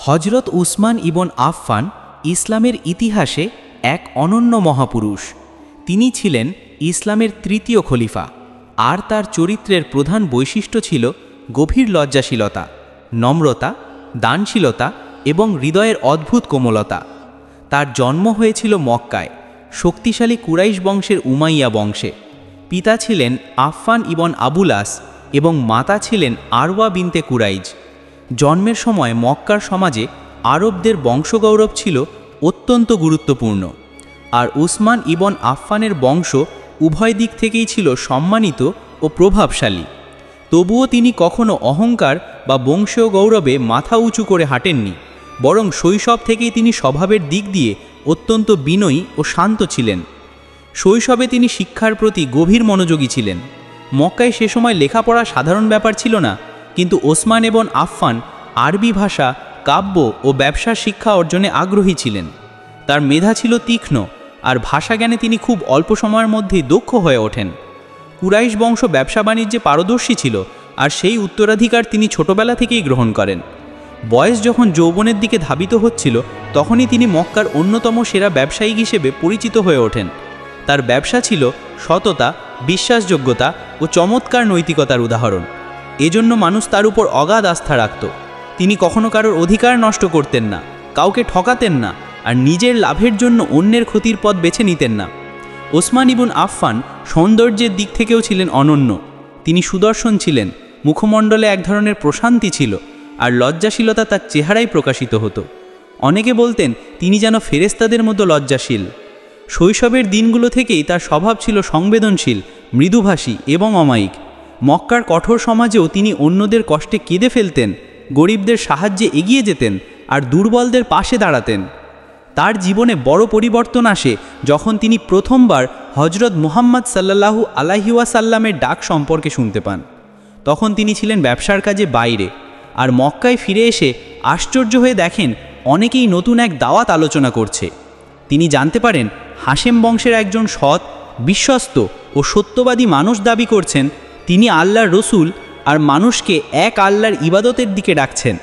হজরত উসমান ইবন আফফান ইসলামের ইতিহাসে এক অনন্য মহাপুরুষ। তিনি ছিলেন ইসলামের তৃতীয় খলিফা, আর তার চরিত্রের প্রধান বৈশিষ্ট্য ছিল গভীর লজ্জাশীলতা, নম্রতা, দানশীলতা এবং হৃদয়ের অদ্ভুত কোমলতা। তার জন্ম হয়েছিল মক্কায়, শক্তিশালী কুরাইশ বংশের উমাইয়া বংশে। পিতা ছিলেন আফফান ইবন আবুল আস এবং মাতা ছিলেন আরওয়া বিনতে কুরাইজ। জন্মের সময় মক্কার সমাজে আরবদের বংশগৌরব ছিল অত্যন্ত গুরুত্বপূর্ণ, আর উসমান ইবন আফফানের বংশ উভয় দিক থেকেই ছিল সম্মানিত ও প্রভাবশালী। তবুও তিনি কখনো অহংকার বা বংশীয় গৌরবে মাথা উঁচু করে হাঁটেননি, বরং শৈশব থেকেই তিনি স্বভাবের দিক দিয়ে অত্যন্ত বিনয়ী ও শান্ত ছিলেন। শৈশবে তিনি শিক্ষার প্রতি গভীর মনোযোগী ছিলেন। মক্কায় সে সময় লেখাপড়া সাধারণ ব্যাপার ছিল না, কিন্তু ওসমান ইবন আফফান আরবি ভাষা, কাব্য ও ব্যবসার শিক্ষা অর্জনে আগ্রহী ছিলেন। তার মেধা ছিল তীক্ষ্ণ, আর ভাষা জ্ঞানে তিনি খুব অল্প সময়ের মধ্যেই দক্ষ হয়ে ওঠেন। কুরাইশ বংশ ব্যবসা বাণিজ্যে পারদর্শী ছিল, আর সেই উত্তরাধিকার তিনি ছোটবেলা থেকেই গ্রহণ করেন। বয়স যখন যৌবনের দিকে ধাবিত হচ্ছিল, তখনই তিনি মক্কার অন্যতম সেরা ব্যবসায়ী হিসেবে পরিচিত হয়ে ওঠেন। তার ব্যবসা ছিল সততা, বিশ্বাসযোগ্যতা ও চমৎকার নৈতিকতার উদাহরণ। এজন্য মানুষ তার উপর অগাধ আস্থা রাখত। তিনি কখনো কারোর অধিকার নষ্ট করতেন না, কাউকে ঠকাতেন না, আর নিজের লাভের জন্য অন্যের ক্ষতির পথ বেছে নিতেন না। ওসমান ইবন আফফান সৌন্দর্যের দিক থেকেও ছিলেন অনন্য। তিনি সুদর্শন ছিলেন, মুখমণ্ডলে এক ধরনের প্রশান্তি ছিল, আর লজ্জাশীলতা তার চেহারায় প্রকাশিত হতো। অনেকে বলতেন তিনি যেন ফেরেশতাদের মতো লজ্জাশীল। শৈশবের দিনগুলো থেকেই তার স্বভাব ছিল সংবেদনশীল, মৃদুভাষী এবং অমায়িক। মক্কার কঠোর সমাজেও তিনি অন্যদের কষ্টে কেঁদে ফেলতেন, গরিবদের সাহায্যে এগিয়ে যেতেন, আর দুর্বলদের পাশে দাঁড়াতেন। তার জীবনে বড় পরিবর্তন আসে যখন তিনি প্রথমবার হজরত মুহাম্মদ সাল্লাল্লাহু আলাইহি ওয়াসাল্লামের ডাক সম্পর্কে শুনতে পান। তখন তিনি ছিলেন ব্যবসার কাজে বাইরে, আর মক্কায় ফিরে এসে আশ্চর্য হয়ে দেখেন অনেকেই নতুন এক দাওয়াত আলোচনা করছে। তিনি জানতে পারেন হাশেম বংশের একজন সৎ, বিশ্বস্ত ও সত্যবাদী মানুষ দাবি করছেন তিনি আল্লাহর রসুল, আর মানুষকে এক আল্লাহর ইবাদতের দিকে ডাকছেন।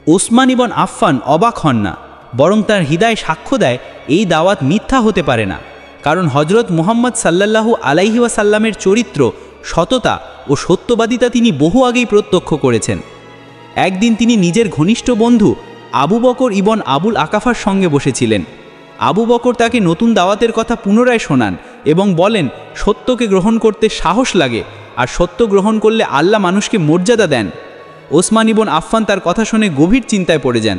ওসমান ইবন আফফান অবাক হন না, বরং তার হৃদয় সাক্ষ্য দেয় এই দাওয়াত মিথ্যা হতে পারে না, কারণ হজরত মুহাম্মদ সাল্লাল্লাহু আলাইহি ওয়াসাল্লামের চরিত্র, সততা ও সত্যবাদিতা তিনি বহু আগেই প্রত্যক্ষ করেছেন। একদিন তিনি নিজের ঘনিষ্ঠ বন্ধু আবু বকর ইবন আবুল আকাফার সঙ্গে বসেছিলেন। আবু বকর তাকে নতুন দাওয়াতের কথা পুনরায় শোনান এবং বলেন সত্যকে গ্রহণ করতে সাহস লাগে, আর সত্য গ্রহণ করলে আল্লাহ মানুষকে মর্যাদা দেন। ওসমান ইবন আফফান তার কথা শুনে গভীর চিন্তায় পড়ে যান।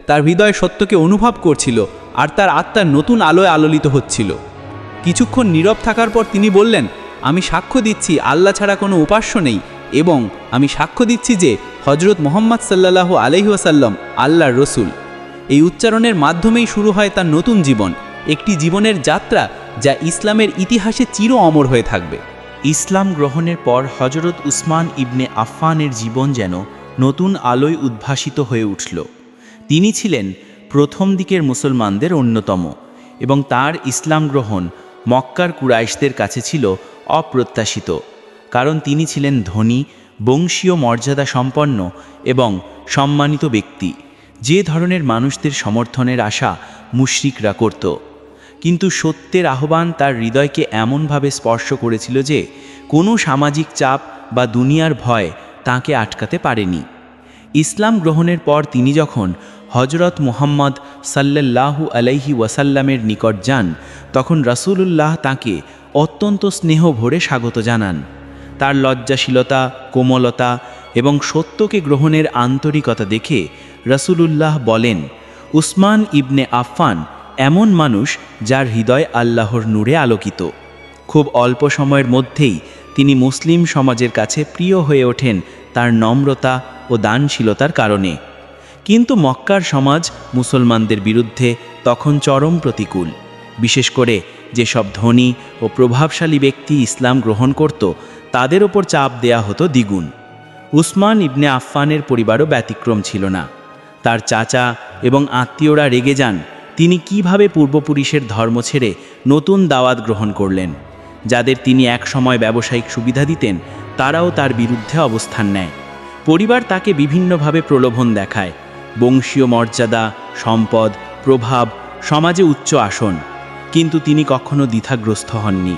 তার হৃদয় সত্যকে অনুভব করছিল, আর তার আত্মার নতুন আলোয় আলোলিত হচ্ছিল। কিছুক্ষণ নীরব থাকার পর তিনি বললেন, আমি সাক্ষ্য দিচ্ছি আল্লাহ ছাড়া কোনো উপাস্য নেই, এবং আমি সাক্ষ্য দিচ্ছি যে হজরত মুহাম্মদ সাল্লাল্লাহু আলাইহি ওয়াসাল্লাম আল্লাহর রসুল। এই উচ্চারণের মাধ্যমেই শুরু হয় তার নতুন জীবন, একটি জীবনের যাত্রা যা ইসলামের ইতিহাসে চির অমর হয়ে থাকবে। ইসলাম গ্রহণের পর হজরত উসমান ইবনে আফফানের জীবন যেন নতুন আলোয় উদ্ভাসিত হয়ে উঠল। তিনি ছিলেন প্রথম দিকের মুসলমানদের অন্যতম, এবং তার ইসলাম গ্রহণ মক্কার কুরাইশদের কাছে ছিল অপ্রত্যাশিত, কারণ তিনি ছিলেন ধনী, বংশীয় মর্যাদা সম্পন্ন এবং সম্মানিত ব্যক্তি, যে ধরনের মানুষদের সমর্থনের আশা মুশরিকরা করত। কিন্তু সত্যের আহ্বান তার হৃদয়কে এমনভাবে স্পর্শ করেছিল যে কোনো সামাজিক চাপ বা দুনিয়ার ভয় তাকে আটকাতে পারেনি। ইসলাম গ্রহণের পর তিনি যখন হজরত মুহাম্মদ সাল্লাল্লাহু আলাইহি ওয়াসাল্লামের নিকট যান, তখন রাসূলুল্লাহ তাকে অত্যন্ত স্নেহ ভরে স্বাগত জানান। তার লজ্জাশীলতা, কোমলতা এবং সত্যকে গ্রহণের আন্তরিকতা দেখে রাসূলুল্লাহ বলেন, উসমান ইবনে আফফান এমন মানুষ যার হৃদয় আল্লাহর নূরে আলোকিত। খুব অল্প সময়ের মধ্যেই তিনি মুসলিম সমাজের কাছে প্রিয় হয়ে ওঠেন তার নম্রতা ও দানশীলতার কারণে। কিন্তু মক্কার সমাজ মুসলমানদের বিরুদ্ধে তখন চরম প্রতিকূল। বিশেষ করে যেসব ধনী ও প্রভাবশালী ব্যক্তি ইসলাম গ্রহণ করত, তাদের ওপর চাপ দেয়া হতো দ্বিগুণ। উসমান ইবনে আফফানের পরিবারও ব্যতিক্রম ছিল না। তার চাচা এবং আত্মীয়রা রেগে যান তিনি কিভাবে পূর্বপুরুষের ধর্ম ছেড়ে নতুন দাওয়াত গ্রহণ করলেন। যাদের তিনি এক সময় ব্যবসায়িক সুবিধা দিতেন, তারাও তার বিরুদ্ধে অবস্থান নেয়। পরিবার তাকে বিভিন্নভাবে প্রলোভন দেখায়, বংশীয় মর্যাদা, সম্পদ, প্রভাব, সমাজে উচ্চ আসন, কিন্তু তিনি কখনো দ্বিধাগ্রস্ত হননি।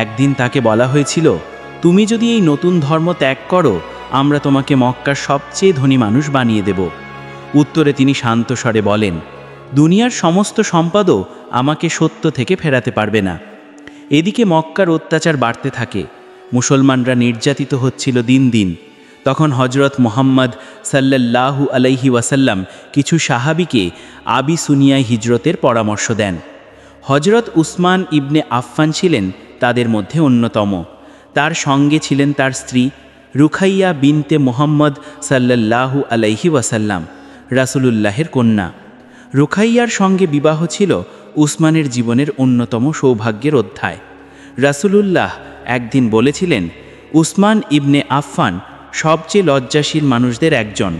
একদিন তাকে বলা হয়েছিল, তুমি যদি এই নতুন ধর্ম ত্যাগ করো, আমরা তোমাকে মক্কার সবচেয়ে ধনী মানুষ বানিয়ে দেব। উত্তরে তিনি শান্ত স্বরে বলেন, দুনিয়ার সমস্ত সম্পদও আমাকে সত্য থেকে ফেরাতে পারবে না। এদিকে মক্কার অত্যাচার বাড়তে থাকে, মুসলমানরা নির্যাতিত হচ্ছিল দিন দিন। তখন হজরত মুহাম্মদ সাল্লাল্লাহু আলাইহি ওয়াসাল্লাম কিছু সাহাবীকে আবিসুনিয়ায় হিজরতের পরামর্শ দেন। হজরত উসমান ইবনে আফফান ছিলেন তাদের মধ্যে অন্যতম। তার সঙ্গে ছিলেন তার স্ত্রী রুখাইয়া বিনতে মুহাম্মদ সাল্লাল্লাহু আলাইহি ওয়াসাল্লাম, রাসূলুল্লাহের কন্যা। রুখাইয়ার সঙ্গে বিবাহ ছিল উসমানের জীবনের অন্যতম সৌভাগ্যের অধ্যায়। রাসূলুল্লাহ একদিন বলেছিলেন, উসমান ইবনে আফফান সবচেয়ে লজ্জাশীল মানুষদের একজন,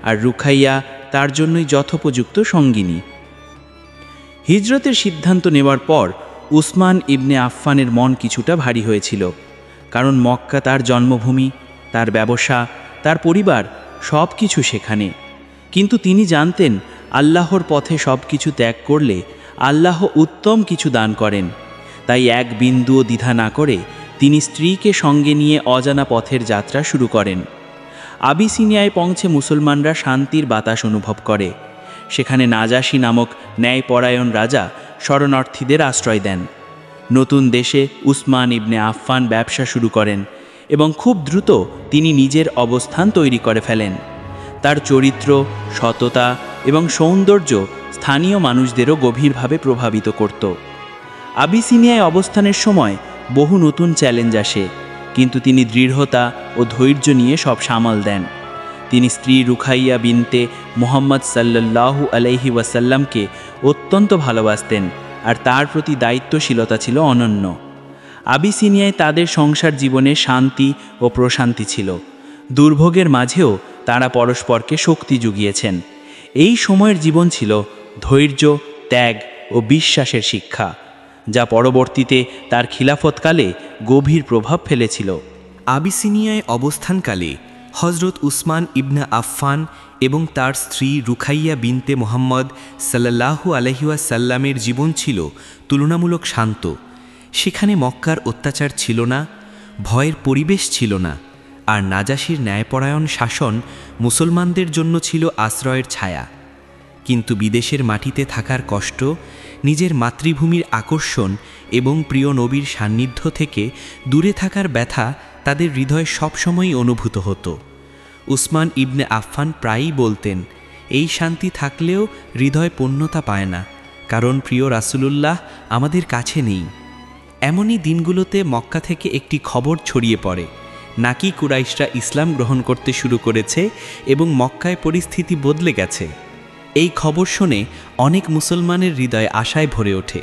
আর রুখাইয়া তার জন্যই যথোপযুক্ত সঙ্গিনী। হিজরতের সিদ্ধান্ত নেওয়ার পর উসমান ইবনে আফফানের মন কিছুটা ভারী হয়েছিল, কারণ মক্কা তার জন্মভূমি, তার ব্যবসা, তার পরিবার, সব কিছু সেখানে। কিন্তু তিনি জানতেন আল্লাহর পথে সব কিছু ত্যাগ করলে আল্লাহ উত্তম কিছু দান করেন। তাই এক বিন্দুও দ্বিধা না করে তিনি স্ত্রীকে সঙ্গে নিয়ে অজানা পথের যাত্রা শুরু করেন। আবিসিনিয়ায় পৌঁছে মুসলমানরা শান্তির বাতাস অনুভব করে। সেখানে নাজাশী নামক ন্যায়পরায়ণ রাজা শরণার্থীদের আশ্রয় দেন। নতুন দেশে উসমান ইবনে আফফান ব্যবসা শুরু করেন এবং খুব দ্রুত তিনি নিজের অবস্থান তৈরি করে ফেলেন। তার চরিত্র, সততা এবং সৌন্দর্য স্থানীয় মানুষদেরও গভীরভাবে প্রভাবিত করত। আবিসিনিয়ায় অবস্থানের সময় বহু নতুন চ্যালেঞ্জ আসে, কিন্তু তিনি দৃঢ়তা ও ধৈর্য নিয়ে সব সামাল দেন। তিনি স্ত্রী রুখাইয়া বিনতে মুহাম্মদ সাল্লাল্লাহু আলাইহি ওয়াসাল্লামকে অত্যন্ত ভালোবাসতেন, আর তার প্রতি দায়িত্বশীলতা ছিল অনন্য। আবিসিনিয়ায় তাদের সংসার জীবনে শান্তি ও প্রশান্তি ছিল। দুর্ভোগের মাঝেও তারা পরস্পরকে শক্তি জুগিয়েছেন। এই সময়ের জীবন ছিল ধৈর্য, ত্যাগ ও বিশ্বাসের শিক্ষা, যা পরবর্তীতে তার খিলাফতকালে গভীর প্রভাব ফেলেছিল। আবিসিনিয়ায় অবস্থানকালে হজরত উসমান ইবনে আফফান এবং তার স্ত্রী রুখাইয়া বিনতে মুহাম্মদ সাল্লাল্লাহু আলাইহি ওয়াসাল্লামের জীবন ছিল তুলনামূলক শান্ত। সেখানে মক্কার অত্যাচার ছিল না, ভয়ের পরিবেশ ছিল না, আর নাজাশীর ন্যায়পরায়ণ শাসন মুসলমানদের জন্য ছিল আশ্রয়ের ছায়া। কিন্তু বিদেশের মাটিতে থাকার কষ্ট, নিজের মাতৃভূমির আকর্ষণ এবং প্রিয় নবীর সান্নিধ্য থেকে দূরে থাকার ব্যথা তাদের হৃদয়ে সবসময়ই অনুভূত হতো। উসমান ইবনে আফফান প্রায়ই বলতেন, এই শান্তি থাকলেও হৃদয় পূর্ণতা পায় না, কারণ প্রিয় রাসূলুল্লাহ আমাদের কাছে নেই। এমনই দিনগুলোতে মক্কা থেকে একটি খবর ছড়িয়ে পড়ে, নাকি কুরাইশরা ইসলাম গ্রহণ করতে শুরু করেছে এবং মক্কায় পরিস্থিতি বদলে গেছে। এই খবর শুনে অনেক মুসলমানের হৃদয়ে আশায় ভরে ওঠে।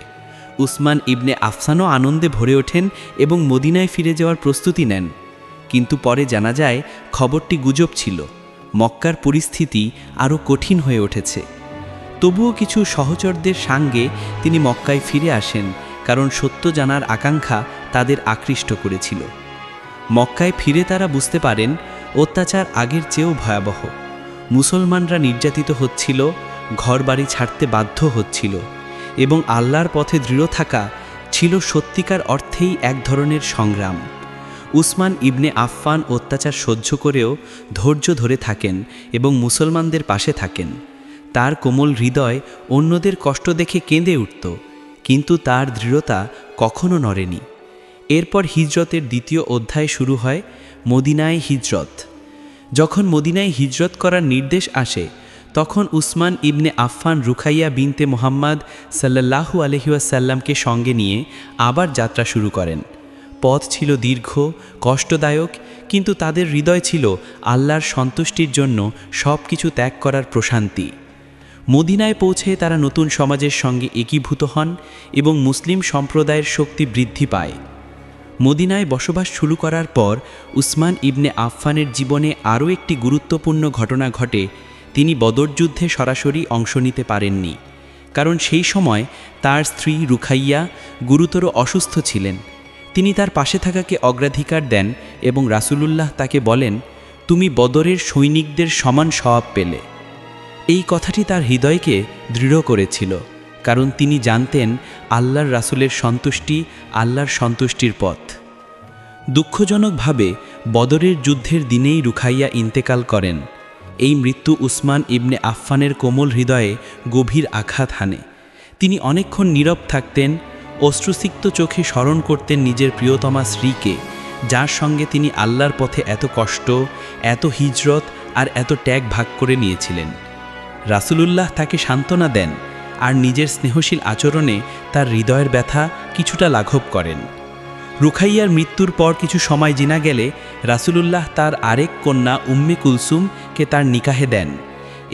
উসমান ইবনে আফফানও আনন্দে ভরে ওঠেন এবং মদিনায় ফিরে যাওয়ার প্রস্তুতি নেন। কিন্তু পরে জানা যায় খবরটি গুজব ছিল, মক্কার পরিস্থিতি আরও কঠিন হয়ে উঠেছে। তবুও কিছু সহচরদের সঙ্গে তিনি মক্কায় ফিরে আসেন, কারণ সত্য জানার আকাঙ্ক্ষা তাদের আকৃষ্ট করেছিল। মক্কায় ফিরে তারা বুঝতে পারেন অত্যাচার আগের চেয়েও ভয়াবহ। মুসলমানরা নির্যাতিত হচ্ছিল, ঘরবাড়ি ছাড়তে বাধ্য হচ্ছিল, এবং আল্লাহর পথে দৃঢ় থাকা ছিল সত্যিকার অর্থেই এক ধরনের সংগ্রাম। উসমান ইবনে আফফান অত্যাচার সহ্য করেও ধৈর্য ধরে থাকেন এবং মুসলমানদের পাশে থাকেন। তার কোমল হৃদয় অন্যদের কষ্ট দেখে কেঁদে উঠত, কিন্তু তার দৃঢ়তা কখনো নড়েনি। এরপর হিজরতের দ্বিতীয় অধ্যায় শুরু হয়, মদিনায় হিজরত। যখন মদিনায় হিজরত করার নির্দেশ আসে, তখন উসমান ইবনে আফফান রুখাইয়া বিনতে মুহাম্মদ সাল্লাল্লাহু আলাইহি ওয়াসাল্লামকে সঙ্গে নিয়ে আবার যাত্রা শুরু করেন। পথ ছিল দীর্ঘ, কষ্টদায়ক, কিন্তু তাদের হৃদয় ছিল আল্লাহর সন্তুষ্টির জন্য সব কিছু ত্যাগ করার প্রশান্তি। মদিনায় পৌঁছে তারা নতুন সমাজের সঙ্গে একীভূত হন এবং মুসলিম সম্প্রদায়ের শক্তি বৃদ্ধি পায়। মদিনায় বসবাস শুরু করার পর উসমান ইবনে আফফানের জীবনে আরও একটি গুরুত্বপূর্ণ ঘটনা ঘটে। তিনি বদর যুদ্ধে সরাসরি অংশ নিতে পারেননি, কারণ সেই সময় তার স্ত্রী রুখাইয়া গুরুতর অসুস্থ ছিলেন। তিনি তার পাশে থাকাকে অগ্রাধিকার দেন এবং রাসূলুল্লাহ তাকে বলেন, তুমি বদরের সৈনিকদের সমান সওয়াব পেলে। এই কথাটি তার হৃদয়কে দৃঢ় করেছিল, কারণ তিনি জানতেন আল্লাহর রাসূলের সন্তুষ্টি আল্লাহর সন্তুষ্টির পথ। দুঃখজনকভাবে বদরের যুদ্ধের দিনেই রুখাইয়া ইন্তেকাল করেন। এই মৃত্যু উসমান ইবনে আফফানের কোমল হৃদয়ে গভীর আঘাত হানে। তিনি অনেকক্ষণ নীরব থাকতেন, অশ্রুসিক্ত চোখে স্মরণ করতেন নিজের প্রিয়তমা স্ত্রীকে, যার সঙ্গে তিনি আল্লাহর পথে এত কষ্ট, এত হিজরত আর এত ত্যাগ ভাগ করে নিয়েছিলেন। রাসূলুল্লাহ তাকে সান্ত্বনা দেন আর নিজের স্নেহশীল আচরণে তার হৃদয়ের ব্যথা কিছুটা লাঘব করেন। রুখাইয়ার মৃত্যুর পর কিছু সময় জিনা গেলে রাসূলুল্লাহ তার আরেক কন্যা উম্মে কুলসুমকে তার নিকাহে দেন।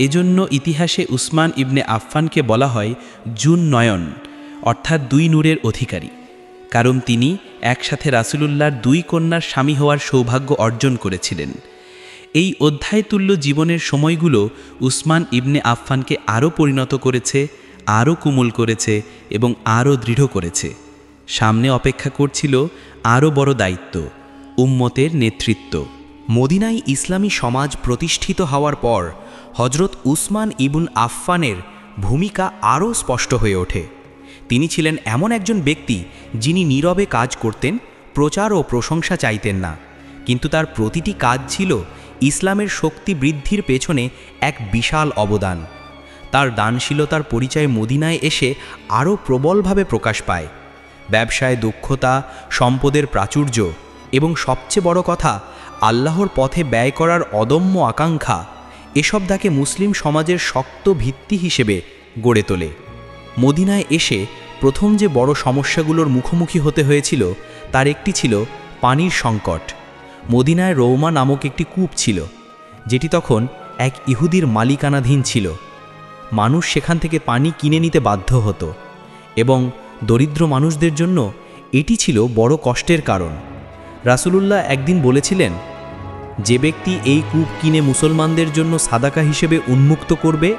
এজন্য ইতিহাসে উসমান ইবনে আফফানকে বলা হয় জুন নয়ন, অর্থাৎ 2 নূরের অধিকারী, কারণ তিনি একসাথে রাসূলুল্লাহর 2 কন্যার স্বামী হওয়ার সৌভাগ্য অর্জন করেছিলেন। এই অধ্যায়তুল্য জীবনের সময়গুলো উসমান ইবনে আফফানকে আরও পরিণত করেছে, আরও কোমল করেছে এবং আরও দৃঢ় করেছে। সামনে অপেক্ষা করছিল আরও বড় দায়িত্ব, উম্মতের নেতৃত্ব। মদিনায় ইসলামী সমাজ প্রতিষ্ঠিত হওয়ার পর হজরত উসমান ইবন আফফানের ভূমিকা আরও স্পষ্ট হয়ে ওঠে। তিনি ছিলেন এমন একজন ব্যক্তি যিনি নীরবে কাজ করতেন, প্রচার ও প্রশংসা চাইতেন না, কিন্তু তার প্রতিটি কাজ ছিল ইসলামের শক্তি বৃদ্ধির পেছনে এক বিশাল অবদান। তার দানশীলতার পরিচয় মদিনায় এসে আরও প্রবলভাবে প্রকাশ পায়। ব্যবসায় দক্ষতা, সম্পদের প্রাচুর্য এবং সবচেয়ে বড় কথা আল্লাহর পথে ব্যয় করার অদম্য আকাঙ্ক্ষা, এসব তাকে মুসলিম সমাজের শক্ত ভিত্তি হিসেবে গড়ে তোলে। মদিনায় এসে প্রথম যে বড় সমস্যাগুলোর মুখোমুখি হতে হয়েছিল তার একটি ছিল পানির সংকট। মদিনায় রৌমা নামক একটি কূপ ছিল, যেটি তখন এক ইহুদির মালিকানাধীন ছিল। মানুষ সেখান থেকে পানি কিনে নিতে বাধ্য হতো এবং দরিদ্র মানুষদের জন্য এটি ছিল বড় কষ্টের কারণ। রাসূলুল্লাহ একদিন বলেছিলেন, যে ব্যক্তি এই কূপ কিনে মুসলমানদের জন্য সাদাকা হিসেবে উন্মুক্ত করবে,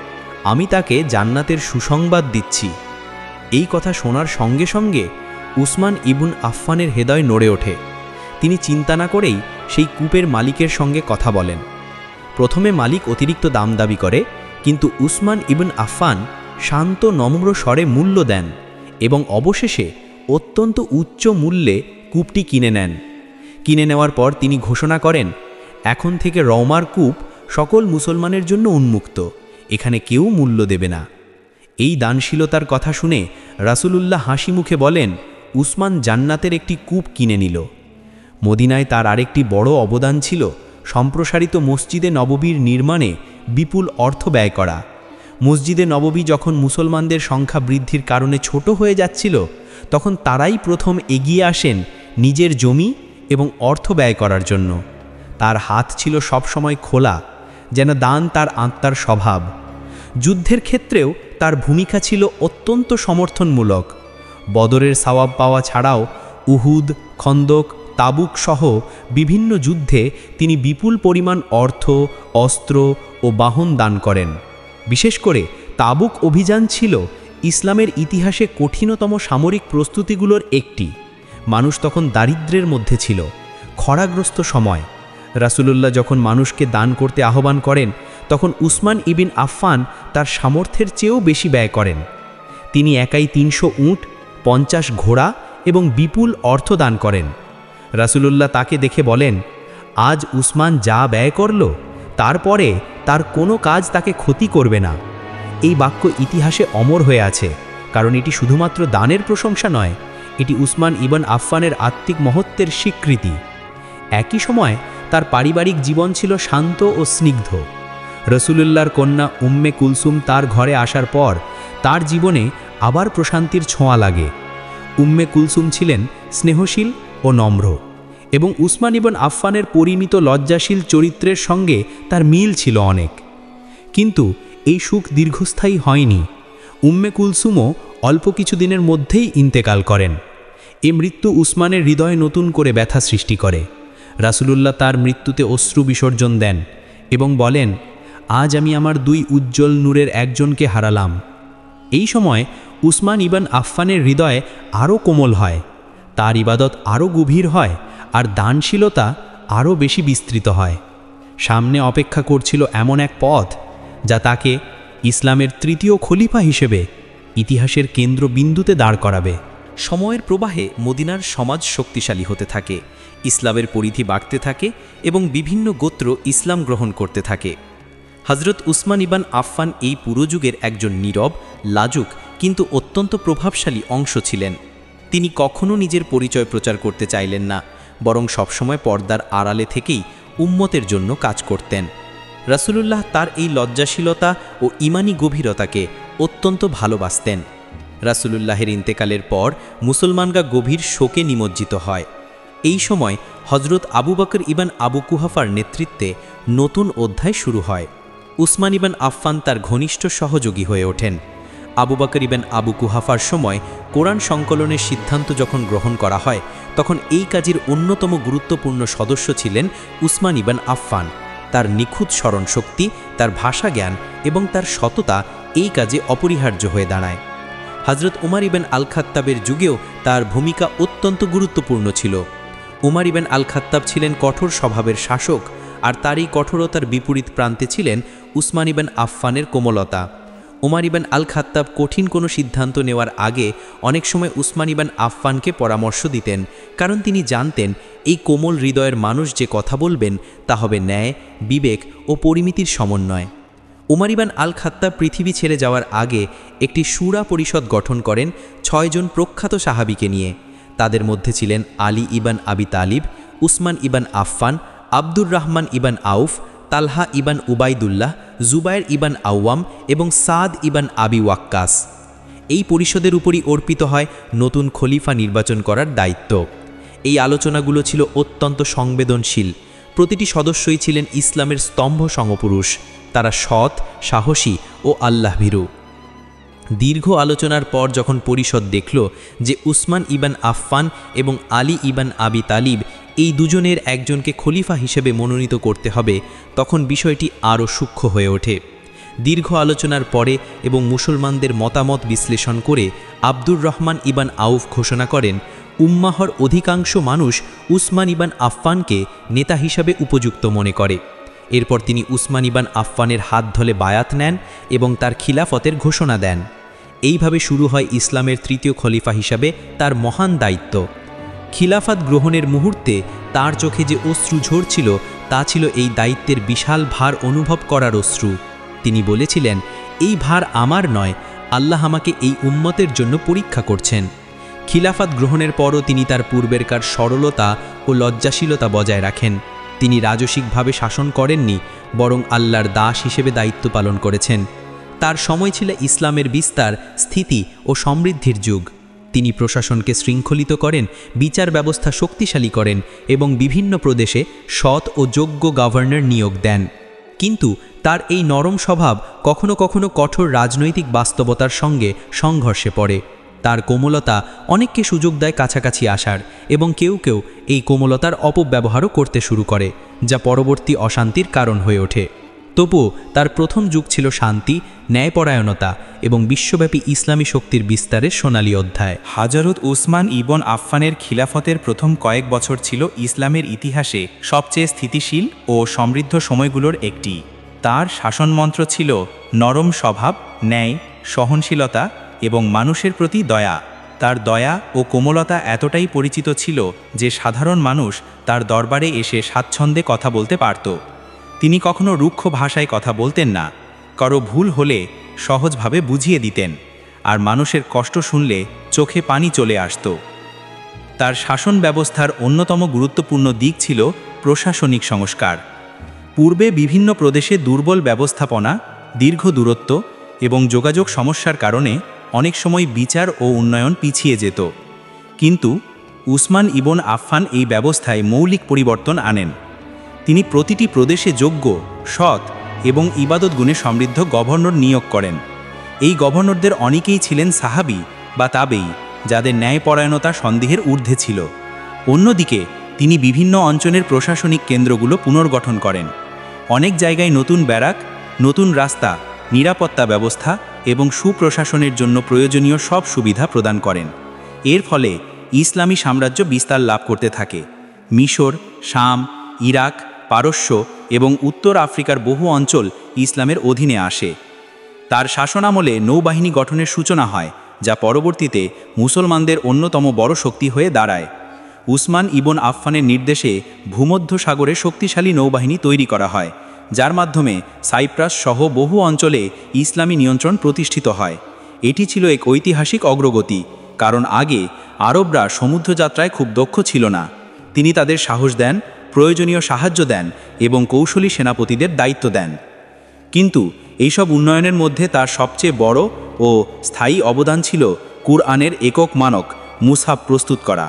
আমি তাকে জান্নাতের সুসংবাদ দিচ্ছি। এই কথা শোনার সঙ্গে সঙ্গে উসমান ইবন আফফানের হৃদয় নড়ে ওঠে। তিনি চিন্তা না করেই সেই কূপের মালিকের সঙ্গে কথা বলেন। প্রথমে মালিক অতিরিক্ত দাম দাবি করে, কিন্তু উসমান ইবন আফফান শান্ত নম্র স্বরে মূল্য দেন এবং অবশেষে অত্যন্ত উচ্চ মূল্যে কূপটি কিনে নেন। কিনে নেওয়ার পর তিনি ঘোষণা করেন, এখন থেকে রওমার কূপ সকল মুসলমানের জন্য উন্মুক্ত, এখানে কেউ মূল্য দেবে না। এই দানশীলতার কথা শুনে রাসূলুল্লাহ হাসি মুখে বলেন, উসমান জান্নাতের একটি কূপ কিনে নিল। মদিনায় তার আরেকটি বড় অবদান ছিল সম্প্রসারিত মসজিদে নববীর নির্মাণে বিপুল অর্থ ব্যয় করা। মসজিদে নববী যখন মুসলমানদের সংখ্যা বৃদ্ধির কারণে ছোট হয়ে যাচ্ছিল, তখন তারাই প্রথম এগিয়ে আসেন নিজের জমি এবং অর্থ ব্যয় করার জন্য। তার হাত ছিল সবসময় খোলা, যেন দান তার আত্মার স্বভাব। যুদ্ধের ক্ষেত্রেও তার ভূমিকা ছিল অত্যন্ত সমর্থনমূলক। বদরের সওয়াব পাওয়া ছাড়াও উহুদ, খন্দক, তাবুক সহ বিভিন্ন যুদ্ধে তিনি বিপুল পরিমাণ অর্থ, অস্ত্র ও বাহন দান করেন। বিশেষ করে তাবুক অভিযান ছিল ইসলামের ইতিহাসে কঠিনতম সামরিক প্রস্তুতিগুলোর একটি। মানুষ তখন দারিদ্র্যের মধ্যে ছিল, খরাগ্রস্ত সময়। রাসূলুল্লাহ যখন মানুষকে দান করতে আহ্বান করেন, তখন উসমান ইবিন আফফান তার সামর্থ্যের চেয়েও বেশি ব্যয় করেন। তিনি একাই 300 উট, 50 ঘোড়া এবং বিপুল অর্থ দান করেন। রাসূলুল্লাহ তাকে দেখে বলেন, আজ উসমান যা ব্যয় করল, তারপরে তার কোনো কাজ তাকে ক্ষতি করবে না। এই বাক্য ইতিহাসে অমর হয়ে আছে, কারণ এটি শুধুমাত্র দানের প্রশংসা নয়, এটি উসমান ইবন আফফানের আত্মিক মহত্বের স্বীকৃতি। একই সময় তার পারিবারিক জীবন ছিল শান্ত ও স্নিগ্ধ। রাসূলুল্লাহর কন্যা উম্মে কুলসুম তার ঘরে আসার পর তার জীবনে আবার প্রশান্তির ছোঁয়া লাগে। উম্মে কুলসুম ছিলেন স্নেহশীল ও নম্র, এবং উসমান ইবন আফফানের পরিমিত লজ্জাশীল চরিত্রের সঙ্গে তার মিল ছিল অনেক। কিন্তু এই সুখ দীর্ঘস্থায়ী হয়নি। উম্মে কুলসুমও অল্প কিছু দিনের মধ্যেই ইন্তেকাল করেন। এই মৃত্যু উসমানের হৃদয়ে নতুন করে ব্যথা সৃষ্টি করে। রাসূলুল্লাহ তার মৃত্যুতে অশ্রু বিসর্জন দেন এবং বলেন, আজ আমি আমার 2 উজ্জ্বল নূরের একজনকে হারালাম। এই সময় উসমান ইবন আফফানের হৃদয়ে আরও কোমল হয়, তার ইবাদত আরও গভীর হয় আর দানশীলতা আরও বেশি বিস্তৃত হয়। সামনে অপেক্ষা করছিল এমন এক পথ যা তাকে ইসলামের তৃতীয় খলিফা হিসেবে ইতিহাসের কেন্দ্রবিন্দুতে দাঁড় করাবে। সময়ের প্রবাহে মদিনার সমাজ শক্তিশালী হতে থাকে, ইসলামের পরিধি বাড়তে থাকে এবং বিভিন্ন গোত্র ইসলাম গ্রহণ করতে থাকে। হজরত উসমান ইবন আফফান এই পুরো যুগের একজন নীরব, লাজুক কিন্তু অত্যন্ত প্রভাবশালী অংশ ছিলেন। তিনি কখনো নিজের পরিচয় প্রচার করতে চাইলেন না, বরং সবসময় পর্দার আড়ালে থেকেই উম্মতের জন্য কাজ করতেন। রাসূলুল্লাহ তার এই লজ্জাশীলতা ও ঈমানী গভীরতাকে অত্যন্ত ভালোবাসতেন। রাসূলুল্লাহের ইন্তেকালের পর মুসলমানরা গভীর শোকে নিমজ্জিত হয়। এই সময় হজরত আবু বকর ইবন আবু কুহাফার নেতৃত্বে নতুন অধ্যায় শুরু হয়। উসমান ইবন আফফান তার ঘনিষ্ঠ সহযোগী হয়ে ওঠেন। আবু বকর ইবন আবু কুহাফার সময় কোরআন সংকলনের সিদ্ধান্ত যখন গ্রহণ করা হয়, তখন এই কাজের অন্যতম গুরুত্বপূর্ণ সদস্য ছিলেন উসমান ইবন আফফান। তার নিখুঁত স্মরণশক্তি, তার ভাষা জ্ঞান এবং তার সততা এই কাজে অপরিহার্য হয়ে দাঁড়ায়। হজরত উমর ইবন আল খাত্তাবের যুগেও তার ভূমিকা অত্যন্ত গুরুত্বপূর্ণ ছিল। উমর ইবন আল খাত্তাব ছিলেন কঠোর স্বভাবের শাসক, আর তার এই কঠোরতার বিপরীত প্রান্তে ছিলেন উসমান ইবন আফফানের কোমলতা। উমর ইবন আল খাত্তাব কঠিন কোনো সিদ্ধান্ত নেওয়ার আগে অনেক সময় উসমান ইবন আফফানকে পরামর্শ দিতেন, কারণ তিনি জানতেন এই কোমল হৃদয়ের মানুষ যে কথা বলবেন তা হবে ন্যায়, বিবেক ও পরিমিতির সমন্বয়। উমর ইবন আল খাত্তাব পৃথিবী ছেড়ে যাওয়ার আগে একটি শুরা পরিষদ গঠন করেন ৬ জন প্রখ্যাত সাহাবীকে নিয়ে। তাদের মধ্যে ছিলেন আলী ইবন আবি তালিব, উসমান ইবন আফফান, আব্দুর রহমান ইবন আউফ, তালহা ইবন উবাইদুল্লাহ, জুবায়ের ইবন আওয়াম এবং সাদ ইবন আবি ওয়াক্কাস। এই পরিষদের উপরই অর্পিত হয় নতুন খলিফা নির্বাচন করার দায়িত্ব। এই আলোচনাগুলো ছিল অত্যন্ত সংবেদনশীল। প্রতিটি সদস্যই ছিলেন ইসলামের স্তম্ভ সমপুরুষ। তারা সৎ, সাহসী ও আল্লাহভীরু। দীর্ঘ আলোচনার পর যখন পরিষদ দেখল যে উসমান ইবন আফফান এবং আলী ইবন আবি তালিব এই দুজনের একজনকে খলিফা হিসেবে মনোনীত করতে হবে, তখন বিষয়টি আরও সূক্ষ্ম হয়ে ওঠে। দীর্ঘ আলোচনার পরে এবং মুসলমানদের মতামত বিশ্লেষণ করে আব্দুর রহমান ইবন আউফ ঘোষণা করেন, উম্মাহর অধিকাংশ মানুষ উসমান ইবন আফফানকে নেতা হিসাবে উপযুক্ত মনে করে। এরপর তিনি উসমান ইবন আফফানের হাত ধরে বায়াত নেন এবং তার খিলাফতের ঘোষণা দেন। এইভাবে শুরু হয় ইসলামের তৃতীয় খলিফা হিসাবে তার মহান দায়িত্ব। খিলাফত গ্রহণের মুহূর্তে তার চোখে যে অশ্রু ঝরছিল, তা ছিল এই দায়িত্বের বিশাল ভার অনুভব করার অশ্রু। তিনি বলেছিলেন, এই ভার আমার নয়, আল্লাহ আমাকে এই উম্মতের জন্য পরীক্ষা করছেন। খিলাফত গ্রহণের পরও তিনি তার পূর্বেরকার সরলতা ও লজ্জাশীলতা বজায় রাখেন। তিনি রাজসিকভাবে শাসন করেননি, বরং আল্লাহর দাস হিসেবে দায়িত্ব পালন করেছেন। তার সময় ছিল ইসলামের বিস্তার, স্থিতি ও সমৃদ্ধির যুগ। তিনি প্রশাসনকে শৃঙ্খলিত করেন, বিচার ব্যবস্থা শক্তিশালী করেন এবং বিভিন্ন প্রদেশে সৎ ও যোগ্য গভর্নর নিয়োগ দেন। কিন্তু তার এই নরম স্বভাব কখনো কখনো কঠোর রাজনৈতিক বাস্তবতার সঙ্গে সংঘর্ষে পড়ে। তার কোমলতা অনেককে সুযোগ দেয় কাছাকাছি আসার, এবং কেউ কেউ এই কোমলতার অপব্যবহারও করতে শুরু করে, যা পরবর্তী অশান্তির কারণ হয়ে ওঠে। তবুও তার প্রথম যুগ ছিল শান্তি, ন্যায়পরায়ণতা এবং বিশ্বব্যাপী ইসলামী শক্তির বিস্তারের সোনালী অধ্যায়। হযরত উসমান ইবন আফফানের খিলাফতের প্রথম কয়েক বছর ছিল ইসলামের ইতিহাসে সবচেয়ে স্থিতিশীল ও সমৃদ্ধ সময়গুলোর একটি। তার শাসনমন্ত্র ছিল নরম স্বভাব, ন্যায়, সহনশীলতা এবং মানুষের প্রতি দয়া। তার দয়া ও কোমলতা এতটাই পরিচিত ছিল যে সাধারণ মানুষ তার দরবারে এসে স্বাচ্ছন্দ্যে কথা বলতে পারত। তিনি কখনো রুক্ষ ভাষায় কথা বলতেন না, কারো ভুল হলে সহজভাবে বুঝিয়ে দিতেন, আর মানুষের কষ্ট শুনলে চোখে পানি চলে আসত। তার শাসন ব্যবস্থার অন্যতম গুরুত্বপূর্ণ দিক ছিল প্রশাসনিক সংস্কার। পূর্বে বিভিন্ন প্রদেশে দুর্বল ব্যবস্থাপনা, দীর্ঘ দূরত্ব এবং যোগাযোগ সমস্যার কারণে অনেক সময় বিচার ও উন্নয়ন পিছিয়ে যেত। কিন্তু উসমান ইবন আফফান এই ব্যবস্থায় মৌলিক পরিবর্তন আনেন। তিনি প্রতিটি প্রদেশে যোগ্য, সৎ এবং ইবাদত গুণে সমৃদ্ধ গভর্নর নিয়োগ করেন। এই গভর্নরদের অনেকেই ছিলেন সাহাবী বা তাবেঈ, যাদের ন্যায়পরায়ণতা সন্দেহের ঊর্ধ্বে ছিল। অন্যদিকে তিনি বিভিন্ন অঞ্চলের প্রশাসনিক কেন্দ্রগুলো পুনর্গঠন করেন। অনেক জায়গায় নতুন ব্যারাক, নতুন রাস্তা, নিরাপত্তা ব্যবস্থা এবং সুপ্রশাসনের জন্য প্রয়োজনীয় সব সুবিধা প্রদান করেন। এর ফলে ইসলামী সাম্রাজ্য বিস্তার লাভ করতে থাকে। মিশর, শাম, ইরাক, পারস্য এবং উত্তর আফ্রিকার বহু অঞ্চল ইসলামের অধীনে আসে। তার শাসনামলে নৌবাহিনী গঠনের সূচনা হয়, যা পরবর্তীতে মুসলমানদের অন্যতম বড় শক্তি হয়ে দাঁড়ায়। উসমান ইবন আফফানের নির্দেশে ভূমধ্য সাগরে শক্তিশালী নৌবাহিনী তৈরি করা হয়, যার মাধ্যমে সাইপ্রাস সহ বহু অঞ্চলে ইসলামী নিয়ন্ত্রণ প্রতিষ্ঠিত হয়। এটি ছিল এক ঐতিহাসিক অগ্রগতি, কারণ আগে আরবরা সমুদ্রযাত্রায় খুব দক্ষ ছিল না। তিনি তাদের সাহস দেন, প্রয়োজনীয় সাহায্য দেন এবং কৌশলী সেনাপতিদের দায়িত্ব দেন। কিন্তু এইসব উন্নয়নের মধ্যে তার সবচেয়ে বড় ও স্থায়ী অবদান ছিল কুরআনের একক মানক মুসহাফ প্রস্তুত করা।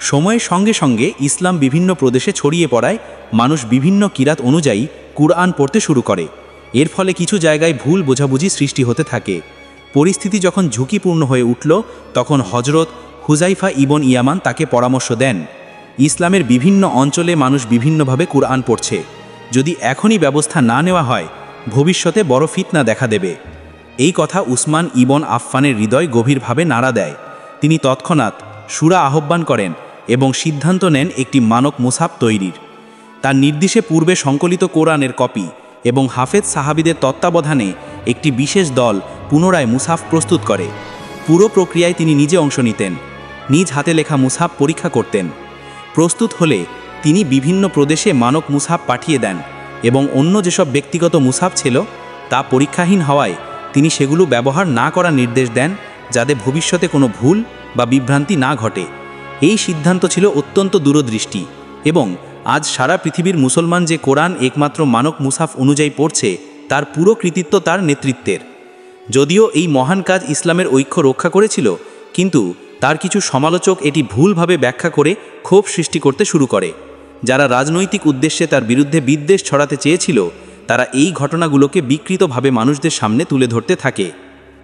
সময়ের সঙ্গে সঙ্গে ইসলাম বিভিন্ন প্রদেশে ছড়িয়ে পড়ায় মানুষ বিভিন্ন কিরাত অনুযায়ী কুরআন পড়তে শুরু করে। এর ফলে কিছু জায়গায় ভুল বোঝাবুঝি সৃষ্টি হতে থাকে। পরিস্থিতি যখন ঝুঁকিপূর্ণ হয়ে উঠল, তখন হজরত হুজাইফা ইবন ইয়ামান তাকে পরামর্শ দেন, ইসলামের বিভিন্ন অঞ্চলে মানুষ বিভিন্নভাবে কুরআন পড়ছে, যদি এখনই ব্যবস্থা না নেওয়া হয় ভবিষ্যতে বড় ফিতনা দেখা দেবে। এই কথা উসমান ইবন আফফানের হৃদয় গভীরভাবে নাড়া দেয়। তিনি তৎক্ষণাৎ সূরা আহ্বান করেন এবং সিদ্ধান্ত নেন একটি মানক মুসহাফ তৈরির। তার নির্দেশে পূর্বে সংকলিত কোরআনের কপি এবং হাফেজ সাহাবীদের তত্ত্বাবধানে একটি বিশেষ দল পুনরায় মুসহাফ প্রস্তুত করে। পুরো প্রক্রিয়ায় তিনি নিজে অংশ নিতেন, নিজ হাতে লেখা মুসহাফ পরীক্ষা করতেন। প্রস্তুত হলে তিনি বিভিন্ন প্রদেশে মানক মুসহাফ পাঠিয়ে দেন এবং অন্য যেসব ব্যক্তিগত মুসহাফ ছিল তা পরীক্ষাহীন হওয়ায় তিনি সেগুলো ব্যবহার না করার নির্দেশ দেন, যাতে ভবিষ্যতে কোনো ভুল বা বিভ্রান্তি না ঘটে। এই সিদ্ধান্ত ছিল অত্যন্ত দূরদৃষ্টি এবং আজ সারা পৃথিবীর মুসলমান যে কোরআন একমাত্র মানক মুসহাফ অনুযায়ী পড়ছে, তার পুরো কৃতিত্ব তার নেতৃত্বের। যদিও এই মহান কাজ ইসলামের ঐক্য রক্ষা করেছিল, কিন্তু তার কিছু সমালোচক এটি ভুলভাবে ব্যাখ্যা করে ক্ষোভ সৃষ্টি করতে শুরু করে। যারা রাজনৈতিক উদ্দেশ্যে তার বিরুদ্ধে বিদ্বেষ ছড়াতে চেয়েছিল, তারা এই ঘটনাগুলোকে বিকৃতভাবে মানুষদের সামনে তুলে ধরতে থাকে।